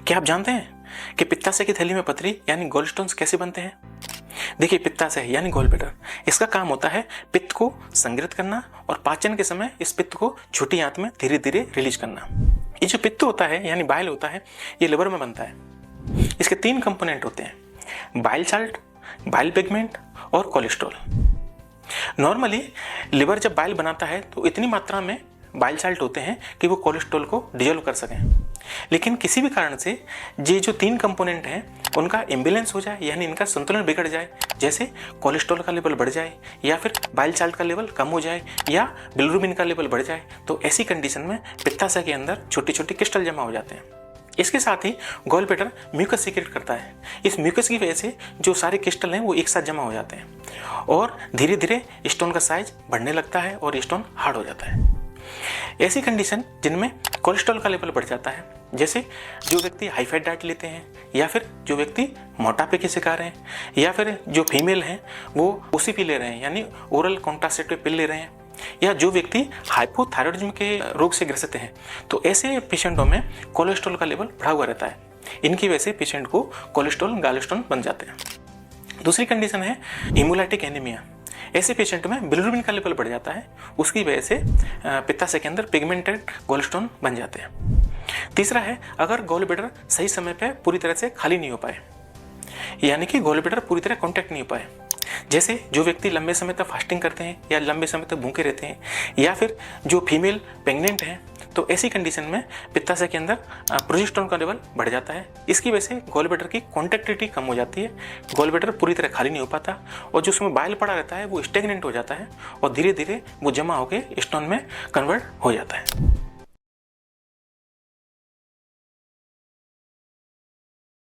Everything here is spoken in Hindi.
क्या आप जानते हैं कि पित्ताशय की थैली में पथरी यानी गॉल स्टोन्स कैसे बनते हैं? देखिए, पित्ताशय यानी गॉल ब्लैडर, इसका काम होता है पित्त को संग्रहित करना और पाचन के समय इस पित्त को छोटी आंत में धीरे धीरे रिलीज करना। ये जो पित्त होता है यानी बाइल होता है, ये लिवर में बनता है। इसके 3 कंपोनेंट होते हैं, बाइल साल्ट, बाइल पिगमेंट और कोलेस्ट्रॉल। नॉर्मली लिवर जब बाइल बनाता है तो इतनी मात्रा में बाइल साल्ट होते हैं कि वो कोलेस्ट्रॉल को डिजोल्व कर सकें। लेकिन किसी भी कारण से ये जो 3 कंपोनेंट हैं उनका इम्बैलेंस हो जाए, यानी इनका संतुलन बिगड़ जाए, जैसे कोलेस्ट्रॉल का लेवल बढ़ जाए या फिर बाइल साल्ट का लेवल कम हो जाए या बिलिरुबिन का लेवल बढ़ जाए, तो ऐसी कंडीशन में पित्ताशय के अंदर छोटी छोटी क्रिस्टल जमा हो जाते हैं। इसके साथ ही गॉल ब्लैडर म्यूकस सीक्रेट करता है। इस म्यूकस की वजह से जो सारे क्रिस्टल हैं वो एक साथ जमा हो जाते हैं और धीरे धीरे स्टोन का साइज बढ़ने लगता है और स्टोन हार्ड हो जाता है। ऐसी कंडीशन जिनमें कोलेस्ट्रॉल का लेवल बढ़ जाता है, जैसे जो व्यक्ति हाई फैट डाइट लेते हैं या फिर जो व्यक्ति मोटापे के शिकार हैं या फिर जो फीमेल हैं वो ओसीपी ले रहे हैं यानी ओरल कॉन्ट्रासेप्टिव पिल ले रहे हैं, या जो व्यक्ति हाइपोथायरॉयडिज्म के रोग से ग्रसित हैं, तो ऐसे पेशेंटों में कोलेस्ट्रॉल का लेवल बढ़ा हुआ रहता है। इनकी वजह से पेशेंट को कोलेस्ट्रॉल गॉलस्टोन बन जाते हैं। दूसरी कंडीशन है हेमोलाइटिक एनीमिया। ऐसे पेशेंट में बिलिरुबिन का लेवल बढ़ जाता है, उसकी वजह से पित्ताशय के अंदर पिगमेंटेड गॉलस्टोन बन जाते हैं। तीसरा है अगर गॉल ब्लैडर सही समय पे पूरी तरह से खाली नहीं हो पाए, यानी कि गॉल ब्लैडर पूरी तरह कॉन्टैक्ट नहीं हो पाए, जैसे जो व्यक्ति लंबे समय तक फास्टिंग करते हैं या लंबे समय तक भूखे रहते हैं या फिर जो फीमेल प्रेग्नेंट हैं, तो ऐसी कंडीशन में पित्ताशय के अंदर प्रोजेस्टेरोन का लेवल बढ़ जाता है। इसकी वजह से गॉल ब्लैडर की कॉन्ट्रैक्टिलिटी कम हो जाती है, गॉल ब्लैडर पूरी तरह खाली नहीं हो पाता और जो उसमें बाइल पड़ा रहता है वो स्टेगनेंट हो जाता है और धीरे धीरे वो जमा होकर स्टोन में कन्वर्ट हो जाता है।